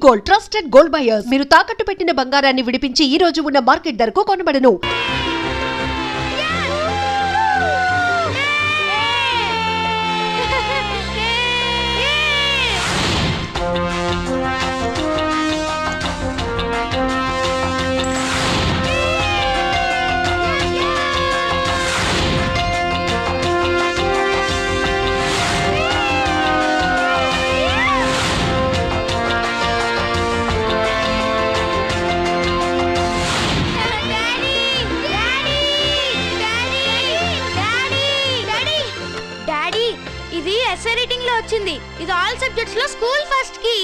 Gold, trusted gold buyers. మీరు తాకట్టు పెట్టిన బంగారాన్ని విడిపించి ఈ రోజు ఉన్న మార్కెట్ ధరకు కొనబడను. ఇది ఆల్ సబ్జెక్ట్స్ లో స్కూల్ ఫస్ట్ కి.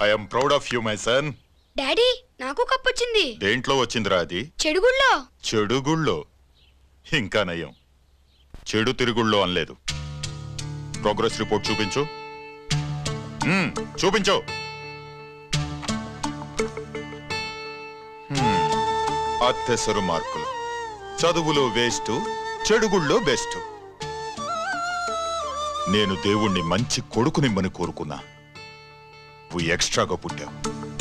I am proud of you my son. Daddy నాకు కప్ వచ్చింది. దేంట్లో వచ్చిందిరా అది? చెడుగుళ్ళో. చెడుగుళ్ళో? ఇంకా నయం, చెడు తిరుగుళ్ళో అనలేదు. ప్రోగ్రెస్ రిపోర్ట్ చూపించు. చూపించు. అత్తెసరు మార్కులు, చదువులో వేస్ట్, చెడుగుళ్ళో బెస్ట్. నేను దేవుణ్ణి మంచి కొడుకునిమ్మని కోరుకున్నా. నువ్వు ఎక్స్ట్రాగా పుట్టావు.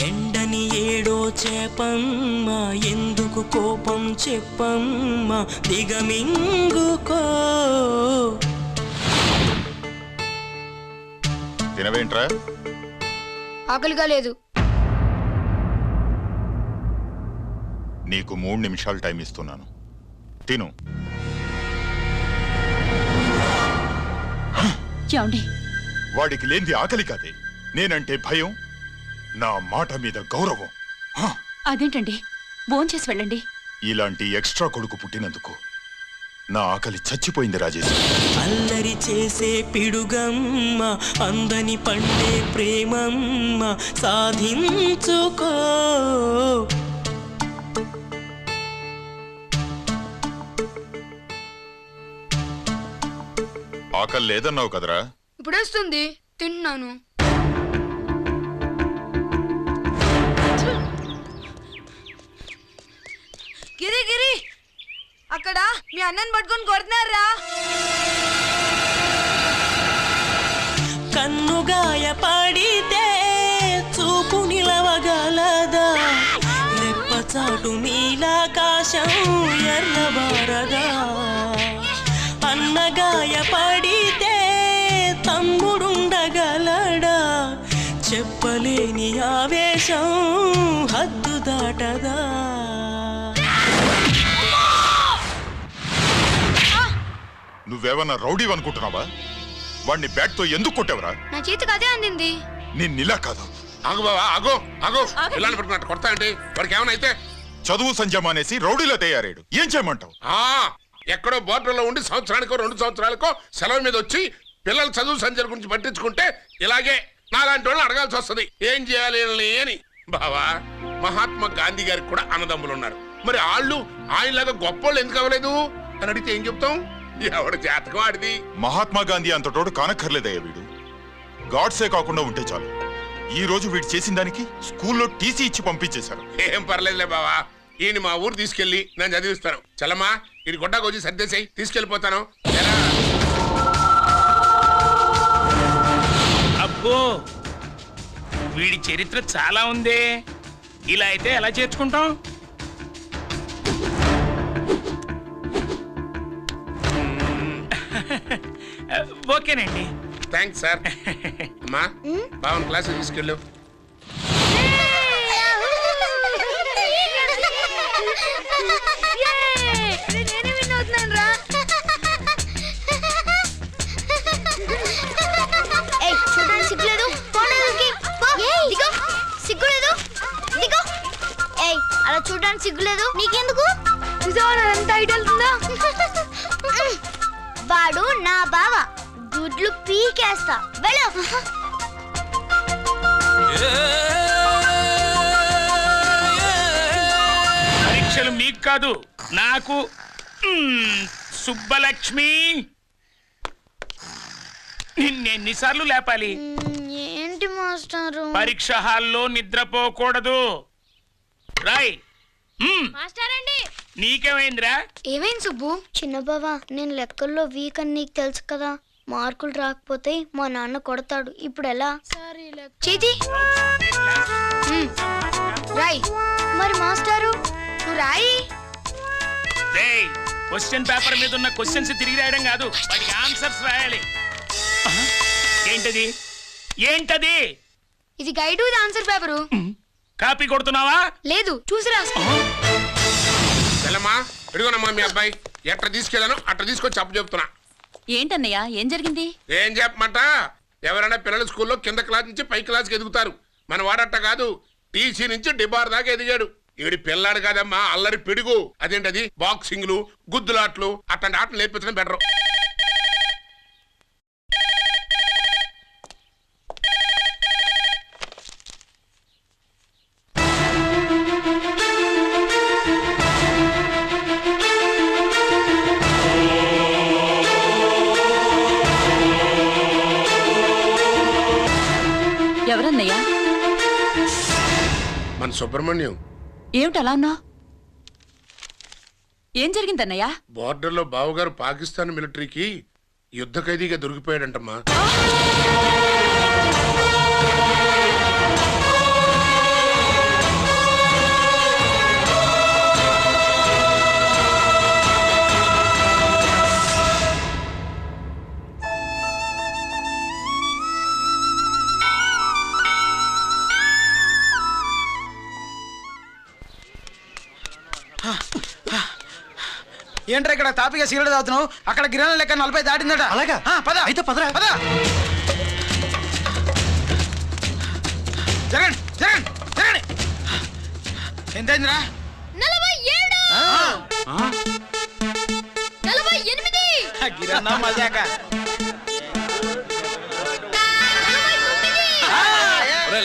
ఎండని ఏడో చేపమ్మ, ఎందుకు కోపం చెప్పమ్మ, దిగమింగుకో. తినవేంట్రా? ఆకలిగా లేదు. నీకు 3 నిమిషాలు టైం ఇస్తున్నాను, తిను. వాడికి లేనిది ఆకలి కాదే, నేనంటే భయం, నా మాట మీద గౌరవం. అదేంటండి, భోంచేసి వెళ్ళండి. ఇలాంటి ఎక్స్ట్రా కొడుకు పుట్టినందుకు నా ఆకలి చచ్చిపోయింది రాజేష్. అల్లరి చేసే పిడుగమ్మ, అందని పండే ప్రేమమ్మ, సాధించుకో. ఆకలి లేదన్నావు కదరా? ఇప్పుడేస్తుంది, తింటున్నాను. గిరి గిరి, అక్కడ మీ అన్నని పట్టుకొని కొడుతున్నారా? కన్నుగాయ పడితే చూపు నిలవగలదా, రెప్పచాటు నీలాకాశం ఎర్రబారదా. అన్నగాయ పడితే తమ్ముడుండగలడా, చెప్పలేని ఆవేశం హద్దు దాటదా. నువ్వేమన్నా రౌడీ అనుకుంటున్నావా? వాడిని బ్యాట్ తో ఎందుకు కొట్టావరా? నా చేతికి అదే అందింది. నిన్నిలా కాదు. ఆగు బావా, ఆగు ఆగు. పిల్లల్ని పట్టుకున్నట్టు కొడతా అంటే వాడికి ఏమైనా అయితే? చదువు సంజమానేసి రౌడీలో తయారాడు, ఏం చేయమంటావు? ఎక్కడో బోర్డర్లో ఉండి సంవత్సరానికో 2 సంవత్సరాలకో సెలవు మీద వచ్చి పిల్లల చదువు సంచల గురించి పట్టించుకుంటే ఇలాగే నాలాంటి వాళ్ళని అడగాల్సి వస్తుంది, ఏం చేయాలి అని. బావా, మహాత్మా గాంధీ గారికి కూడా అన్నదమ్ములు ఉన్నారు, మరి వాళ్ళు ఆయనలాగా గొప్పోళ్ళు ఎందుకు అవ్వలేదు అని అడిగితే ఏం చెప్తాం? ఎవడు జాతకం ఆడిది. మహాత్మా గాంధీ అంతటోడు కానక్కర్లేదయ్యా వీడు. గాడ్సే కాకుండా ఉంటే చాలు. ఈ రోజు వీడు చేసిన దానికి స్కూల్లో టీసీ ఇచ్చి పంపించేశారు. ఏం పర్లేదులే బావా, ఈయన మా ఊరు తీసుకెళ్లి నేను చదివిస్తాను. చల్లమ్మా, ఈ గుడ్డకు వచ్చి సర్దేశాయి, తీసుకెళ్లిపోతాను. అబ్బో, వీడి చరిత్ర చాలా ఉందే. ఇలా అయితే ఎలా చేర్చుకుంటాం? ఓకేనండి, థ్యాంక్స్ సార్. అమ్మా, బావన్ క్లాస్ తీసుకెళ్ళు. అలా చూడడానికి సిగ్గులేదు నీకెందుకు? వాడు నా బావ, గుడ్లు పీకేస్తా. వెళ్ళు. పరీక్షలు మీకు కాదు, నాకు. సుబ్బలక్ష్మి, నిన్నెన్నిసార్లు లేపాలి? ఏంటి మాస్టారు? పరీక్ష హాల్లో నిద్రపోకూడదు. రాయ్. మాస్టర్ అండి, నీకేమైందిరా? ఏమైంది సుబ్బు? చిన్న బావా, నేను లెక్కల్లో వీక్ అని నీకు తెలుసు కదా. మార్కులు రాకపోతే మా నాన్న కొడతాడు. ఇప్పుడు ఎలా? చేతి రాయ్. మరి మాస్టారు? నువ్వు రాయి. క్వశ్చన్ పేపర్ మీద ఉన్న క్వశ్చన్స్ తిరిగి రాయడం కాదు, వాటికి ఆన్సర్స్ రాయాలి. ఏంటది ఏంటది? ఇది గైడు, ఇది ఆన్సర్ పేపరు. కాపీ కొడుతున్నావా? లేదు, చూసి రాసుకో. వెళ్ళమ్మా, ఎడుగునమ్మా మీ అబ్బాయి. ఎట్లా తీసుకెళ్ళాను అట్లా తీసుకొచ్చి అప్పు చెప్తున్నా. ఏంటన్నయ్య, ఏం జరిగింది? ఏం చెప్పమంట? ఎవరైనా పిల్లలు స్కూల్లో కింద క్లాస్ నుంచి పై క్లాస్కి ఎదుగుతారు. మన వాడట్ట కాదు, టీసీ నుంచి డిబార్ దాకా ఎదిగాడు. ఈడి పిల్లాడు కాదమ్మా, అల్లరి పిడుగు. అదేంటది, బాక్సింగ్లు, గుద్దులాట్లు, అట్లాంటి ఆటలు నేర్పించడం బెటరు. ఎవరన్నయ్యా? మన సుబ్రహ్మణ్యం. ఏమిటలా అన్నా? ఏం జరిగిందన్నయ్యా? బోర్డర్లో బావగారు పాకిస్తాన్ మిలిటరీకి యుద్ధ ఖైదీగా దొరికిపోయాడంటమ్మా. ఏంట్రా ఇక్కడ తాపిగా సిగరెట్ తాగుతున్నావు? అక్కడ గిరాల లెక్క 40 దాటిందట. అలాగా? పద అయితే పదరా, పద. జరగండి జరగండి జరగండి. ఎంతైందిరా? 47. గిరన్నా మజాక.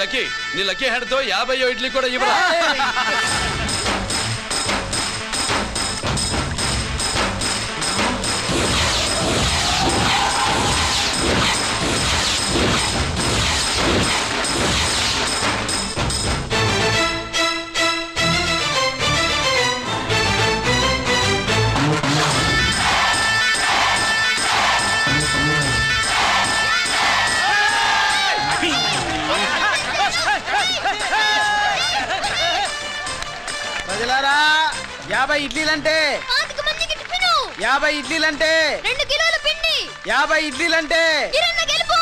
లక్కీ, నీ లక్కీ హెడ్ తో 50 ఇడ్లీ కూడా ఇవ్వరా? ప్రజలారా, 50 ఇడ్లీలంటే 50 ఇడ్లీలంటే 2 కిలోల పిండి. 50 ఇడ్లీలంటే కిరణ్ గెలుపు.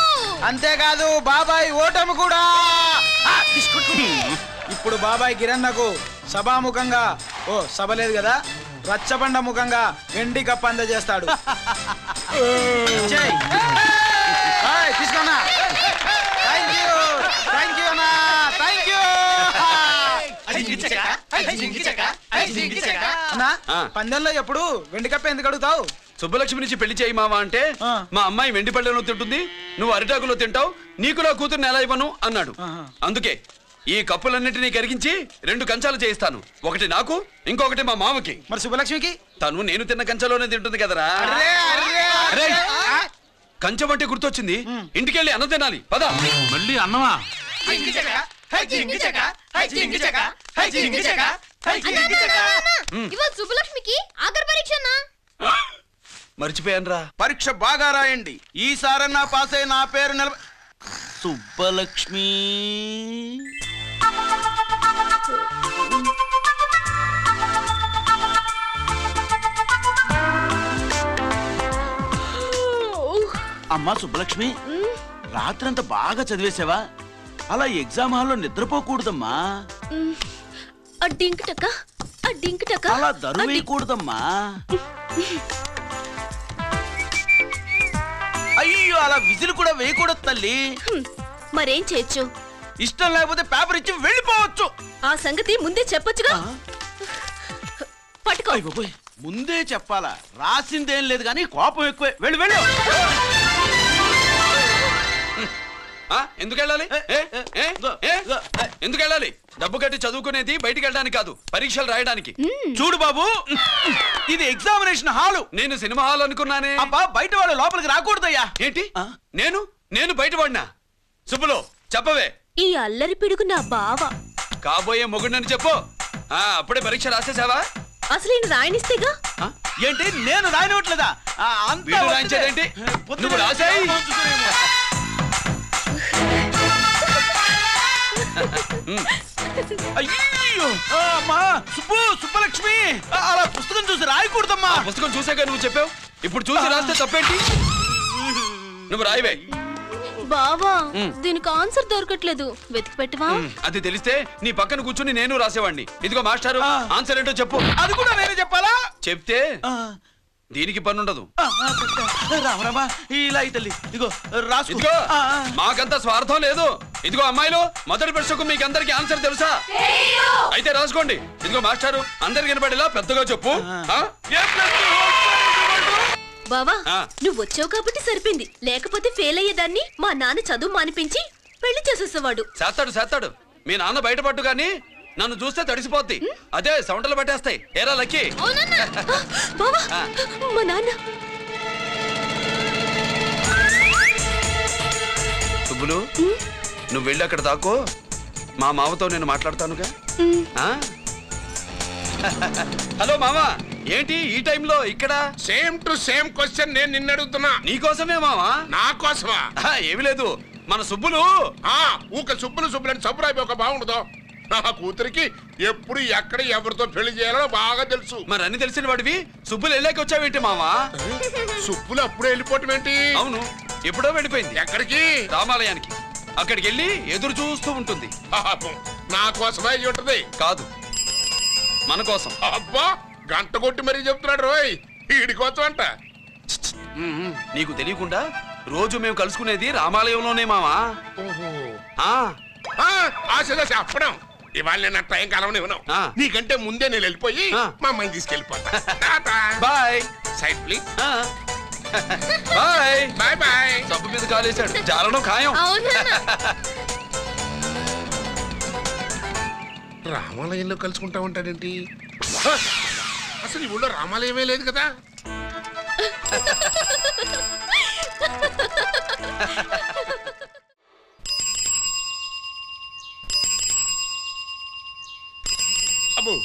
అంతేకాదు బాబాయ్ ఓటమి కూడా. ఇప్పుడు బాబాయ్ గిరన్నకు సభాముఖంగా, ఓ సభ లేదు కదా, రచ్చబండ ముఖంగా వెండి కప్ప అందజేస్తాడు. తీసుకున్నా. థ్యాంక్ యూ అన్నా, థ్యాంక్ యూ. అన్నా, పందెంలో ఎప్పుడు వెండి కప్ప ఎందుకు అడుగుతావు? సుబ్బలక్ష్మి నుంచి పెళ్లి చేయి మావా అంటే, మా అమ్మాయి వెండి పళ్ళెలో తింటుంది, నువ్వు అరిటాకులో తింటావు, నీకు నా కూతుర్ని ఎలా ఇవ్వను అన్నాడు. అందుకే ఈ కప్పులన్నిటినీ కరిగించి 2 కంచాలు చేయిస్తాను. ఒకటి నాకు, ఇంకొకటి మా మామకి. మరి సుబ్బలక్ష్మికి? తను నేను తిన్న కంచంలోనే తింటుంది కదరా. కంచం అంటే గుర్తొచ్చింది, ఇంటికెళ్ళి అన్నం తినాలి. పద. మళ్ళీ అన్నమా? ఇవాళ సుబ్బలక్ష్మికి ఆఖరి పరీక్ష. మర్చిపోయాను రా. పరీక్ష బాగా రాయండి, ఈసారన్నా పాస్ అయి నా పేరు సుబ్బలక్ష్మి. అమ్మా సుబ్బలక్ష్మి, రాత్రంతా బాగా చదివేసావా? అలా ఎగ్జామ్ హాల్లో నిద్రపోకూడదమ్మా. అలా దరువు వేయకూడదమ్మా. అయ్యో, అలా విజిల్ కూడా వేయకూడదు తల్లి. మరేం చేయొచ్చు? ఇష్టం లేకపోతే పేపర్ ఇచ్చి వెళ్ళిపోవచ్చు. ఆ సంగతి ముందే చెప్పొచ్చుగా. పట్టుకో. ముందే చెప్పాలా? రాసిందేం లేదు కానీ కోపం ఎక్కువే. వెళ్ళు వెళ్ళు. ఎందుకు వెళ్ళాలి? ఎందుకు వెళ్ళాలి? డబ్బు కట్టి చదువుకునేది బయటికి వెళ్ళడానికి కాదు, పరీక్షలు రాయడానికి. చూడు బాబు, ఇది ఎగ్జామినేషన్ హాలు. నేను సినిమా హాల్ అనుకున్నానే. అబ్బా, బయట వాళ్ళు లోపలికి రాకూడదయ్యా. ఏంటి? నేను బయటపడినా? సుబ్బులు చెప్పవే. ఈ అల్లరి పిడుగు నా బావ. కాబోయే మొగుడని చెప్పు. అప్పుడే పరీక్ష రాసేసావా? అసలు ఈయన రాయనిస్తేగా. ఏంటి నేను రాయనివ్వట్లేదా వీడు రాయించేదేంటి? నువ్వు రాసేయ్. అయ్యో అమ్మా సుబ్బలక్ష్మి అలా పుస్తకం చూసి రాయకూడదమ్మా. పుస్తకం చూసాక నువ్వు చెప్పావు, ఇప్పుడు చూసి రాస్తే తప్పేంటి? నువ్వు రాయివే. బావా దీనికి ఆన్సర్ దొరకట్లేదు, వెతికి పెట్టవా? అది తెలిస్తే నీ పక్కన కూర్చుని నేను రాసేవాడిని. ఇదిగో మాస్టారు, ఆన్సర్ ఏంటో చెప్పు. అది కూడా నేనే చెప్పాలా? చెప్తే దీనికి పని ఉండదు. రామరామా ఇలా తల్లి ఇదిగో రాసుకో. ఇదిగో మాకంతా స్వార్థం లేదు. ఇదిగో అమ్మాయిలు, మొదటి ప్రశ్నకు మీకు అందరికి ఆన్సర్ తెలుసా? అయితే రాసుకోండి. ఇదిగో మాస్టారు, అందరికి వినపడేలా పెద్దగా చెప్పు. బావా నువ్వు వచ్చావు కాబట్టి సరిపోయింది, లేకపోతే ఫెయిల్ అయ్యేదాన్ని. మా నాన్న చదువు మానిపించి పెళ్లి చేసేసేవాడు. చేస్తాడు. మీ నాన్న బయటపడ్డు గాని నన్ను చూస్తే తడిసిపోద్ది. అదే సౌంటలు పట్టేస్తాయి. ఏరా లక్కీ. బావా మా నాన్న. సుబ్బులు, నువ్వు వెళ్ళి అక్కడ దాకో. మా మామతో నేను మాట్లాడతానుగా. హలో మామా, ఏంటి ఈ టైంలో ఇక్కడ? సేమ్ టు సేమ్ క్వశ్చన్ నేను నిన్ను అడుగుతున్నా. నీకోసమే మామా. నా కోసమా? ఏమి లేదు, మన సుబ్బులు ఊక సుబ్బులని సబ్బురాయి ఒక బాగుండదు. నా కూతురికి ఎప్పుడు ఎక్కడ ఎవరితో పెళ్లి చేయాలో బాగా తెలుసు. మరి అన్ని తెలిసిన వాడివి సుబ్బులు వెళ్ళాక వచ్చావేంటి మామా? సుబ్బులు అప్పుడే వెళ్ళిపోవటం ఏంటి? అవును, ఎప్పుడో వెళ్ళిపోయింది. ఎక్కడికి? రామాలయానికి. అక్కడికి వెళ్ళి ఎదురు చూస్తూ ఉంటుంది. నా కోసమే అయి ఉంటది. కాదు, మన కోసం. అబ్బా, గంట కొట్టి మరీ చెప్తున్నాడు రోయ్, వీడి కోసం అంట. నీకు తెలియకుండా రోజు మేము కలుసుకునేది రామాలయంలోనే మావా. ఆశ అప్పడం. ఇవాళ నేను టైం కాలం ఇవ్వను. నీకంటే ముందే నేను వెళ్ళిపోయి మా అమ్మాయిని తీసుకెళ్ళిపోతా. Bye. Side please. Bye bye bye. సబ్బు మీద కాలేశాడు, జారడం ఖాయం. రామాలయంలో కలుసుకుంటా ఉంటాడేంటి? అసలు ఈ ఊళ్ళో రామాలయమే లేదు కదా.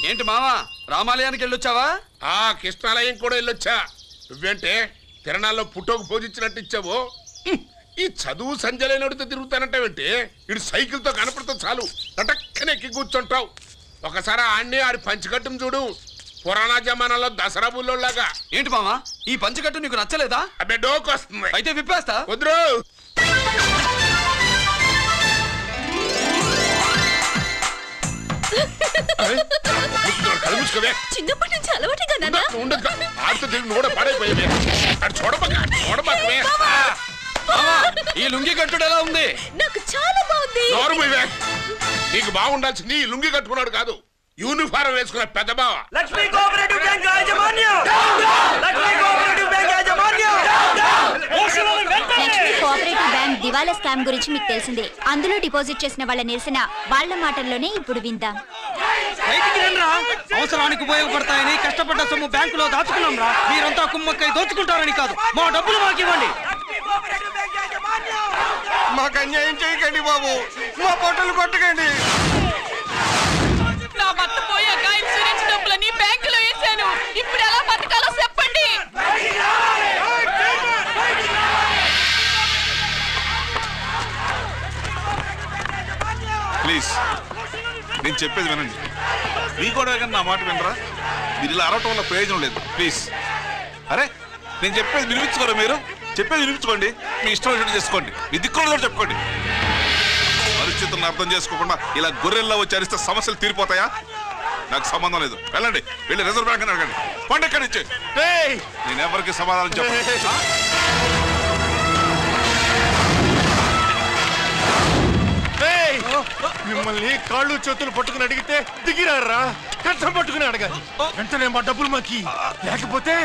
ఏంటి మావా, రామాలయానికి వెళ్ళొచ్చావా? కృష్ణాలయం కూడా వెళ్ళొచ్చా. నువ్వేంటే తిరణాల్లో పుట్టోకు పూజించినట్టు ఇచ్చావు. ఈ చదువు సంజలైనడితో తిరుగుతానంటావేంటి? ఇడు సైకిల్ తో కనపడితే చాలు నటక్కనే ఎక్కి కూర్చుంటావు. ఒకసారి ఆడిని ఆడి పంచకట్టును చూడు, పురాణ జమానాలో దసరా బుల్లోలాగా. ఏంటి మావా, ఈ పంచకట్టు నీకు నచ్చలేదా? అబ్బే డోకు వస్తుంది. అయితే విప్పేస్తా. వద్దు. చిన్నప్పటి నుంచి అలవాటుగా ఈ లుంగి కట్టుడు ఎలా ఉంది? నాకు చాలా బాగుంది. నీకు బాగుండాల్సింది ఈ లుంగి కట్టుకున్నాడు కాదు, యూనిఫారం వేసుకున్న పెద్ద బావ. లక్ష్మీ కోఆపరేటివ్ బ్యాంక్ యాజమాన్యం. లక్ష్మీ కోఆపరేటివ్ బ్యాంక్ యాజమాన్యం. లక్ష్మీ కోఆపరేటివ్ బ్యాంక్ దివాలా స్కామ్ గురించి మీకు తెలిసిందే. అందులో డిపాజిట్ చేసిన వాళ్ళ నిరసన వాళ్ళ మాటల్లోనే ఇప్పుడు విందాం. అవసరానికి ఉపయోగపడతాయని కష్టపడ్డ సొమ్ము బ్యాంకులో దాచుకున్నాం రా. మీరంతా కుమ్మక్కై దోచుకుంటారని కాదు, మా డబ్బులు మాకు ఇవ్వండి. మాకు అన్యాయం చేయకండి బాబు, మా పొట్టలు కొట్టకండి. నా భర్త పోయాక ఇన్సూరెన్స్ డబ్బులని బ్యాంకులో వేశాను. ఇప్పుడు ఎలా బతకాలో చెప్పండి. ప్లీజ్ నేను చెప్పేది వినండి. మీ కూడా నా మాట వినరా? మీరు ఇలా అరవటం వల్ల ప్రయోజనం లేదు. ప్లీజ్. అరే నేను చెప్పేది వినిపించుకోరా? మీరు చెప్పేది వినిపించుకోండి, మీ ఇష్టం వచ్చినట్టు చేసుకోండి, మీ దిక్కులో చెప్పుకోండి. పరిస్థితులను అర్థం చేసుకోకుండా ఇలా గొర్రెల్లో వచ్చి అరిస్తే సమస్యలు తీరిపోతాయా? నాకు సంబంధం లేదు. వెళ్ళండి, వెళ్ళి రిజర్వ్ బ్యాంక్ అని అడగండి. పండి ఎక్కడి నుంచి. నేను ఎవరికి సమాధానం చెప్పను. మిమ్మల్ని కాళ్ళు చేతులు పట్టుకుని అడిగితే దిగిరారా, కష్టం పట్టుకుని అడగాలి. వెంటనే మా డబ్బులు మాకి, లేకపోతే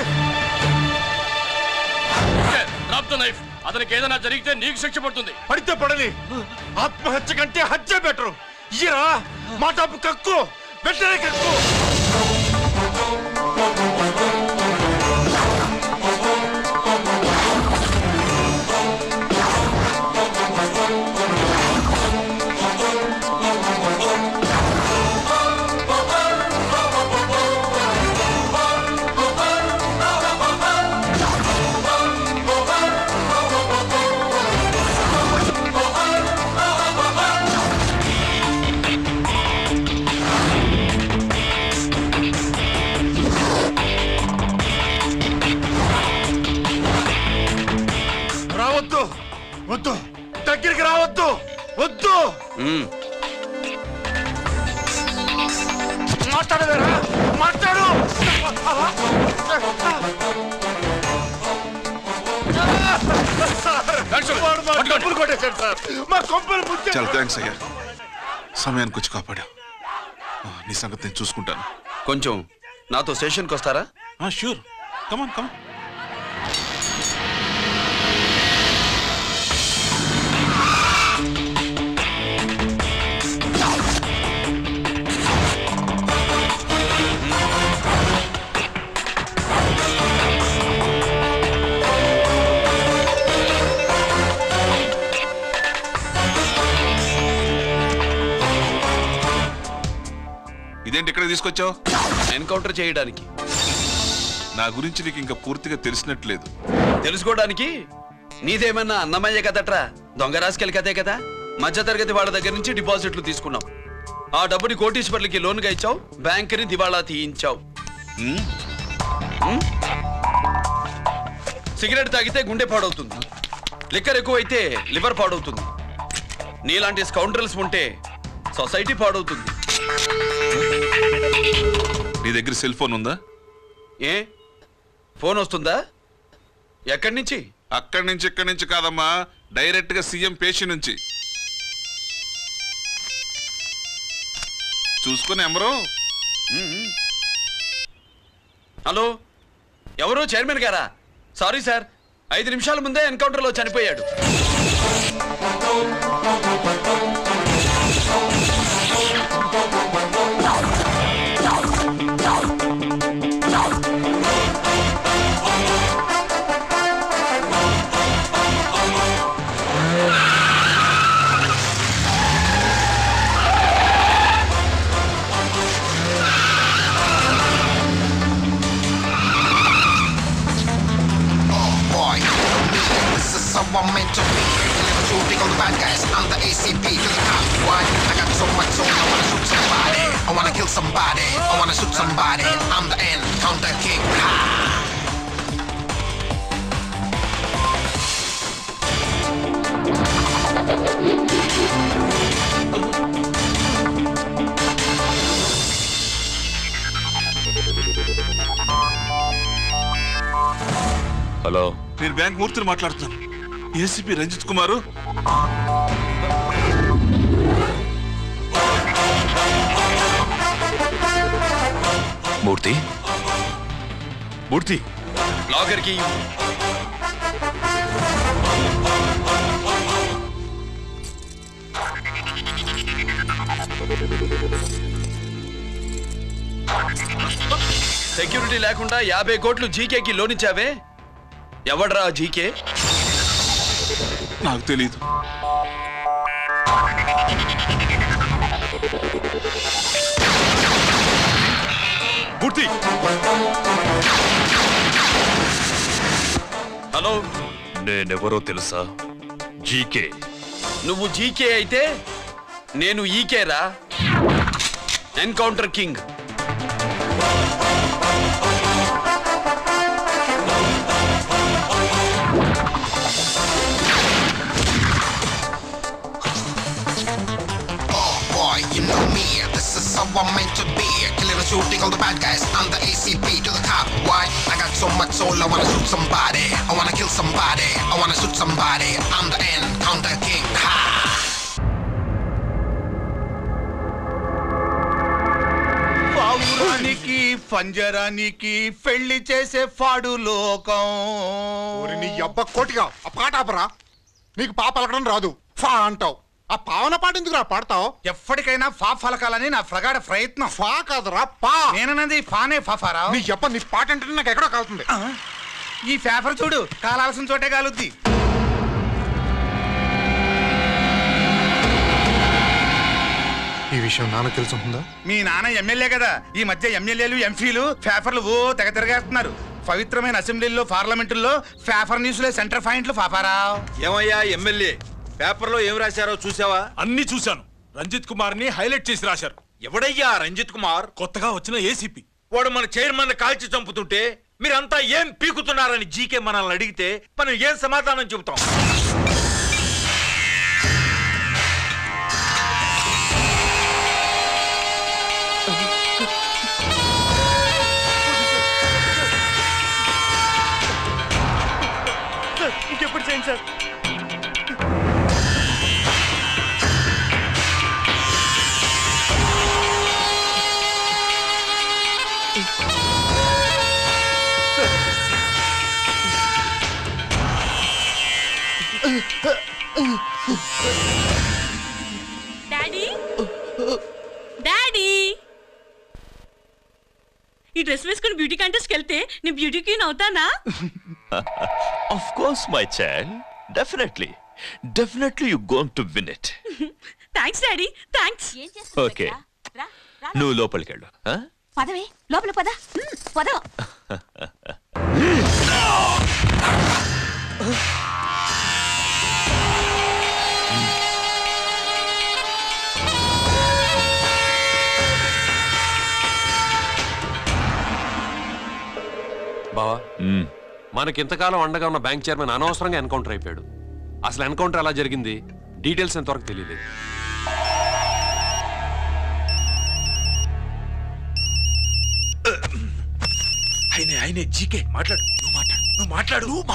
అతనికి ఏదైనా జరిగితే నీకు శిక్ష పడుతుంది. పడితే పడని, ఆత్మహత్య కంటే హత్య బెటరు. ఇయ్యరా మా డబ్బు, కక్కు, వెంటనే కక్కు. వద్దు. మాట్లాడవేరా, మాట్లాడు. డబ్బులు కొట్టేశాడు సార్, మా కొంపలు ముచ్చాడు. చాలా థ్యాంక్స్ అయ్యా, సమయానికి వచ్చి కాపాడా. నీ సంగతి నేను చూసుకుంటాను. కొంచెం నాతో స్టేషన్కి వస్తారా? షూర్, కమాన్ కమాన్. ఇదేంటి ఇక్కడ తీసుకొచ్చావు? ఎన్కౌంటర్ చేయడానికి. నా గురించి నీకు ఇంకా పూర్తిగా తెలిసినట్లేదు. తెలుసుకోవడానికి నీదేమన్నా అన్నమయ్య కదట్రా, దొంగ రాసుకెళ్ళి కదే కదా. మధ్యతరగతి వాళ్ళ దగ్గర నుంచి డిపాజిట్లు తీసుకున్నావు. ఆ డబ్బుని కోటీశ్వర్లకి లోన్గా ఇచ్చావు, బ్యాంకుని దివాళా తీయించావు. సిగరెట్ తాగితే గుండె పాడవుతుంది, లిక్కర్ ఎక్కువైతే లివర్ పాడవుతుంది. నీలాంటి స్కౌండ్రల్స్ ఉంటే సొసైటీ పాడవుతుంది. నీ దగ్గర సెల్ ఫోన్ ఉందా? ఏ ఫోన్ వస్తుందా? ఎక్కడి నుంచి? అక్కడి నుంచి ఇక్కడి నుంచి కాదమ్మా, డైరెక్ట్ గా సీఎం పేషి నుంచి. చూసుకుని ఎవరో. హలో, ఎవరు? చైర్మన్ గారా? సారీ సార్, 5 నిమిషాల ముందే ఎన్కౌంటర్లో చనిపోయాడు. I'm meant to be. Shooting all the bad guys. I'm the ACP to the top. Why? I got so much soul. I wanna shoot somebody. I wanna kill somebody. I wanna shoot somebody. I'm the Encounter King. Ha! Hello, నేను bank మూర్తిని మాట్లాడుతున్నాను. ACP Ranjith కుమారు. మూర్తి, మూర్తి లాగర్కి. Security లేకుండా 50 కోట్లు జీకేకి loan ఇచ్చావే, ఎవడ్రా GK? నాకు తెలీదు. మూర్తి, hello, నేనెవరో తెలుసా? జీకే. నువ్వు జీకే అయితే నేను ఈకేరా, encounter king. You know me, this is how I'm meant to be. Killing and shooting all the bad guys. I'm the ACP to the top. Why? I got so much soul. I wanna shoot somebody. I wanna kill somebody. I wanna shoot somebody. I'm the Encounter King. Ha! పావురానికి పంజరానికి పెళ్లి చేసే ఫాడు లోకం. నీ అబ్బ కోటిగా ఆ పాట ఆపరా. నీకు పా పలకడం రాదు, ఫా అంటావు. ఆ పావన పాట ఎందుకు రా పాడతావు? ఎప్పటికైనా ఫా ఫలకాలని నా ప్రగాఢ ప్రయత్నం. ఫా కాదురా పా. నేనన్నది ఫానే ఫాఫారా. నీ చెప్ప నీ పాట అంటే నాకు ఎక్కడో కాలుతుంది. ఈ పేపర్ చూడు, కాలాల్సిన చోటే కాలుద్ది. ఈ విషయం నాన్న తెలుసుంటుందా? మీ నాన్న ఎమ్మెల్యే కదా. ఈ మధ్య ఎమ్మెల్యేలు ఎంపీలు పేపర్లు ఓ తెగ తిరగేస్తున్నారు. పవిత్రమైన అసెంబ్లీలో పార్లమెంటుల్లో పేపర్ న్యూస్లో సెంటర్ పాయింట్లు పాపారా. ఏమయ్యా ఎమ్మెల్యే, పేపర్లో ఏం రాశారో చూసావా? అన్ని చూశాను. రంజిత్ కుమార్ ని హైలైట్ చేసి రాశారు. ఎవడయ్యా రంజిత్ కుమార్? కొత్తగా వచ్చిన ఏసీపీ. వాడు మన చైర్మన్ కాల్చి చంపుతుంటే మీరంతా ఏం పీకుతున్నారని జీకే మనల్ని అడిగితే మనం ఏం సమాధానం చెబుతాం? డాడీ డాడీ ఈ డ్రెస్ వేసుకుని బ్యూటీ కాంటెస్ట్కి వెళ్తే నేను బ్యూటీ క్వీన్ అవుతానా? Of course, my child. Definitely you're going to win it. Thanks daddy thanks. Okay. నువ్వు లోపలికి వెళ్ళు. పదవే లోపల పద పద. బావా మనకింతకాలం అండగా ఉన్న బ్యాంక్ చైర్మన్ అనవసరంగా ఎన్కౌంటర్ అయిపోయాడు. అసలు ఎన్కౌంటర్ ఎలా జరిగింది డీటెయిల్స్ ఎంతవరకు తెలియదు. ఆయనే జీకే మాట్లాడు. నువ్వు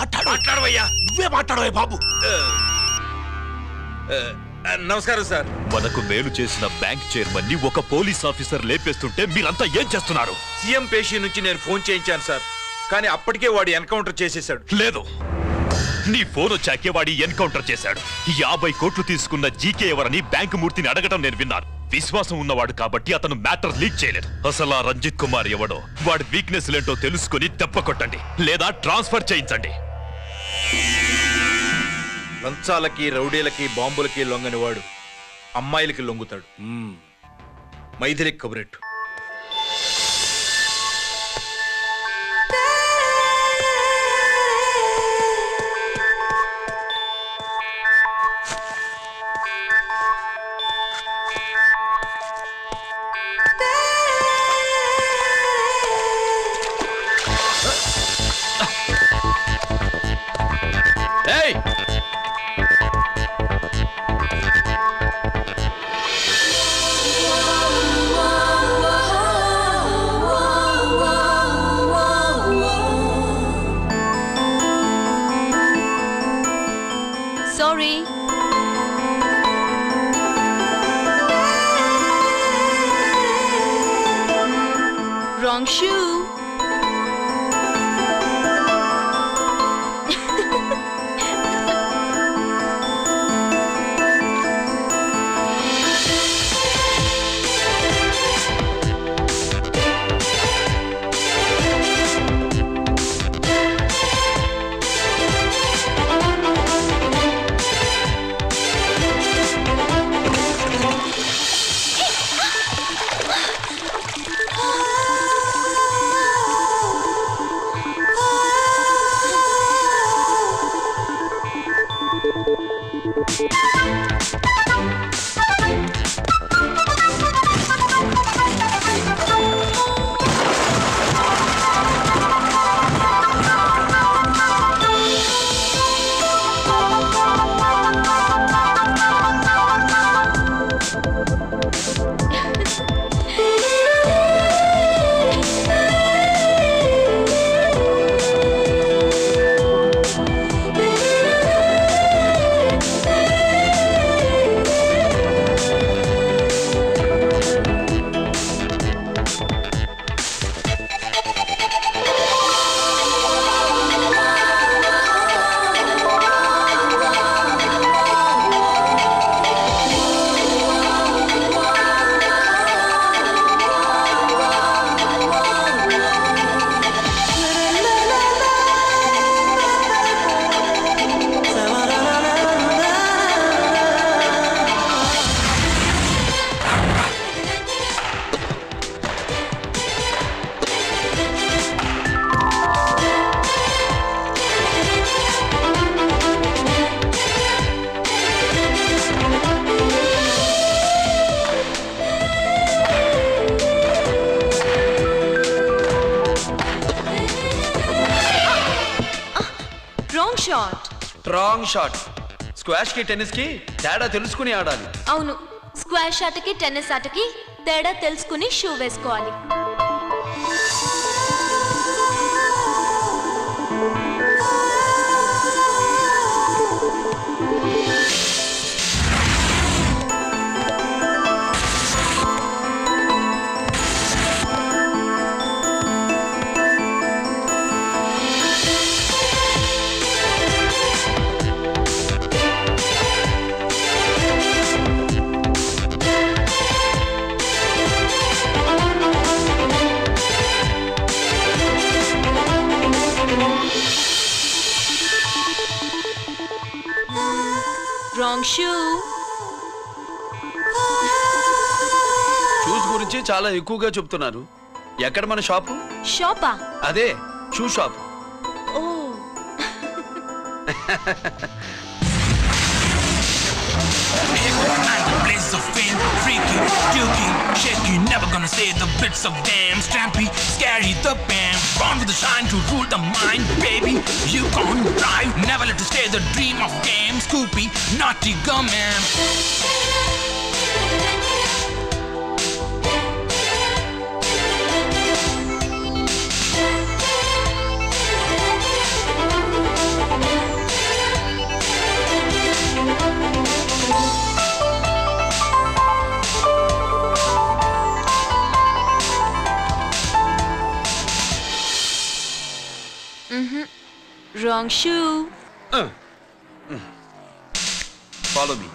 మాట్లాడవయ్యా. నువ్వే మాట్లాడవయ్యా బాబు. నమస్కారం సార్. మనకు మేలు చేసిన బ్యాంక్ చైర్మన్ ని ఒక పోలీస్ ఆఫీసర్ లేపేస్తుంటే మీరంతా ఏం చేస్తున్నారు? సీఎం పేషి నుంచి నేను ఫోన్ చేయించాను సార్, కానీ అప్పటికే వాడు ఎన్కౌంటర్ చేసేశాడు. లేదు, నీ ఫోన్ వచ్చాకే వాడి ఎన్కౌంటర్ చేశాడు. 50 కోట్లు తీసుకున్న జీకే ఎవరని బ్యాంకు మూర్తిని అడగడం నేను విన్నాను. విశ్వాసం ఉన్నవాడు కాబట్టి అతను మ్యాటర్ లీక్ చేయలేదు. అసలు ఆ రంజిత్ కుమార్ ఎవడో, వాడి వీక్నెస్ లేంటో తెలుసుకుని దెబ్బ కొట్టండి, లేదా ట్రాన్స్ఫర్ చేయించండి. లంచాలకి, రౌడీలకి, బాంబులకి లొంగని వాడు అమ్మాయిలకి లొంగుతాడు. మైథిలి కబురెట్టు. Sorry. Wrong shoe. Wrong shot. Squash కి టెన్నిస్ కి తేడా తెలుసుకుని ఆడాలి. అవును, స్క్వాష్ ఆటకి టెన్నిస్ ఆటకి తేడా తెలుసుకుని షూ వేసుకోవాలి. గురించి చాలా ఎక్కువగా చెప్తున్నారు. ఎక్కడ మన షాపు? షాపా? అదే షూ షాప్. ఓ Blaze of fame, freaky, dukey, shaky, never gonna say the bits of damn strampy, scary, the bam, born with the shine to rule the mind, baby, you can't drive, never let to stay the dream of game, Scoopy, naughty gum-man. Wrong shoe. Follow me.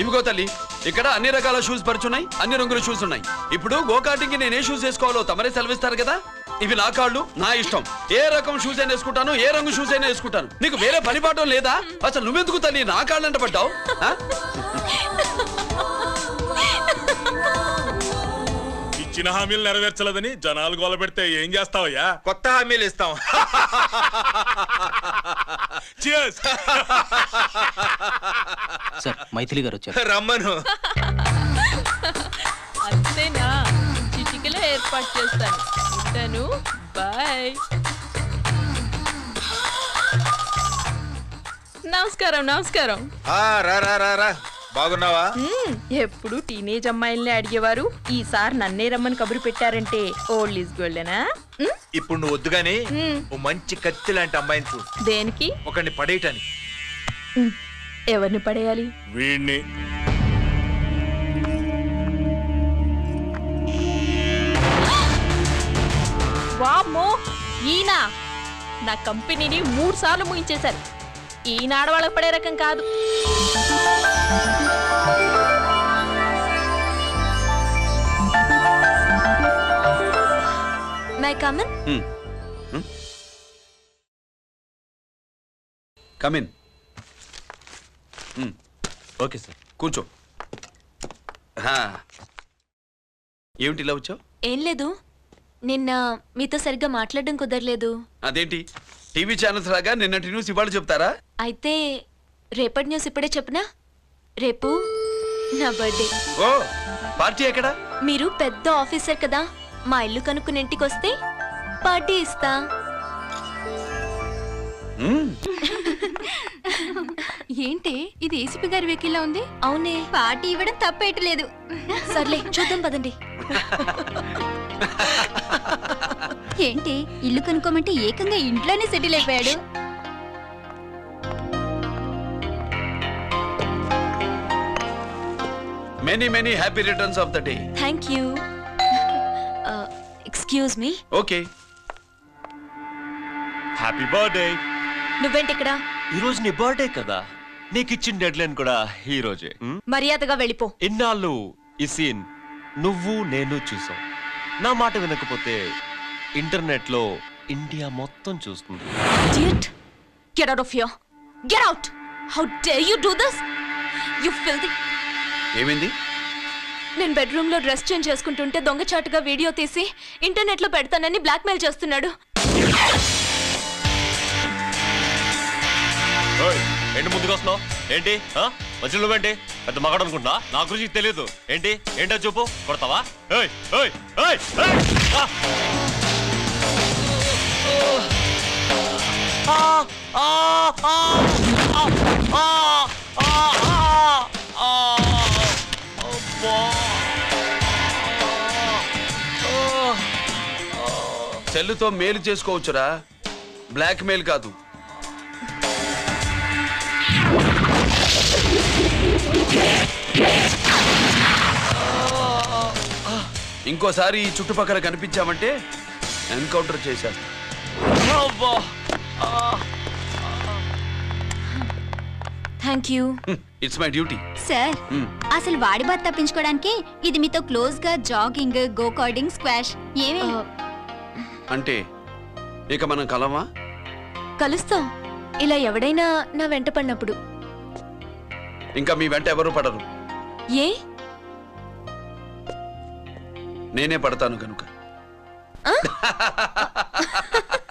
ఇవిగో తల్లి, ఇక్కడ అన్ని రకాల shoes పరుచున్నాయి, అన్ని రంగుల shoes ఉన్నాయి. ఇప్పుడు go-karting కి నేను ఏ షూస్ వేసుకోవాలో తమరే సెలవిస్తారు కదా. ఇవి నా కాళ్ళు, నా ఇష్టం. ఏ రకం షూస్ అయినా వేసుకుంటాను, ఏ రంగు షూస్ అయినా వేసుకుంటాను. నీకు వేరే పని పాఠం లేదా? అసలు నువ్వెందుకు తల్లి నా కాళ్ళు అంట పడ్డావు? ఇచ్చిన హామీలు నెరవేర్చలేదని జనాలు గోల పెడితే ఏం చేస్తావయ్యా? కొత్త హామీలు ఇస్తాం. సార్ మైథిలి గారు వచ్చారు. రమ్మను. అంతేనా? చిటికలో ఏర్పాటు చేస్తాను. ఉంటాను. బాయ్. నమస్కారం. నమస్కారం. రా రా రా రా. బాగున్నావా? ఎప్పుడు టీనేజ్ అమ్మాయిల్ని అడిగేవారు, ఈసారి నన్నే రమ్మని కబురు పెట్టారంటే ఓల్డ్ ఈజ్ గోల్డెనా? ఇప్పుడు నువ్వు వద్దుగానే ఓ మంచి కత్తి లాంటి అమ్మాయిని చూడు. దేనికి? ఒకరిని పడేయటానికి. ఎవరిని పడేయాలి? వీణ్ణి. వామ్మో, ఈయన నా కంపెనీని 3 సార్లు ముగించేశారు. ఈయన ఆడవాళ్ళకి పడే రకం కాదు. My come on? Come in. Okay sir. కూర్చో. ఏమిటి ఇలా వచ్చావు? ఏం లేదు, నిన్న మీతో సరిగ్గా మాట్లాడడం కుదరలేదు. అదేంటి టీవీ ఛానల్స్ లాగా నిన్నటి న్యూస్ ఇవాళ చెప్తారా? అయితే రేపటి న్యూస్ ఇప్పుడే చెప్పనా? రేపు నా బర్త్డే. ఓ, పార్టీ ఎక్కడ? మీరు పెద్ద ఆఫీసర్ కదా, మా ఇల్లు కనుక్కుని ఇంటికి వస్తే పార్టీ ఇస్తా. ఏంటి ఇది ఏసీపీ గారి వెహికల్లా ఉంది? అవునే, పార్టీ ఇవ్వడం తప్పేయట్లేదు. సర్లే చూద్దాం పదండి. ఏంటి ఇల్లు కనుక్కోమంటే ఏకంగా ఇంట్లోనే సెటిల్ అయిపోయాడు. Many many happy returns of the day. Thank you. Excuse me. Okay. Happy birthday. నువ్వేంటి ఇక్కడ? ఈ రోజు నీ బర్త్డే కదా, నీకు ఇచ్చిన డెడ్ లైన్ కూడా ఈ రోజే. మర్యాదగా వెళ్ళిపో. ఇన్నాళ్ళు ఈ సీన్ నువ్వు నేను చూసాం. నా మాట వినకపోతే ఇంటర్నెట్ లో ఇండియా మొత్తం చూస్తుంది. Idiot! Get out of here! Get out! How dare you do this? You filthy! ఏమైంది? నేను బెడ్రూమ్ లో డ్రెస్ చేంజ్ చేసుకుంటుంటే దొంగచాటుగా వీడియో తీసి ఇంటర్నెట్ లో పెడతానని బ్లాక్మెయిల్ చేస్తున్నాడు. ఏంటి ముందుకు వస్తున్నావు? ఏంటి మధ్యలో నువ్వేంటి పెద్ద మగాడు అనుకుంటున్నా? నా గురించి తెలియదు ఏంటి? ఏంటో చూపు, కొడతావా? సెల్లుతో మేలు చేసుకోవచ్చురా, బ్లాక్ మెయిల్ కాదు. ఇంకోసారి ఈ చుట్టుపక్కల కనిపించామంటే ఎన్కౌంటర్ చేసేస్తా. Thank you. It's my duty. Sir అసలు వాడి బాత్ తప్పించుకోవడానికి ఇది మీతో క్లోజ్ గా జాగింగ్, గో కార్డింగ్, స్క్వాష్ ఏమే? అంటే ఇక మనం కలవా? కలుస్తాం. ఇలా ఎవడైనా నా వెంట పడినప్పుడు. ఇంకా మీ వెంట ఎవరు పడరు. ఏ? నేనే పడతాను కనుక.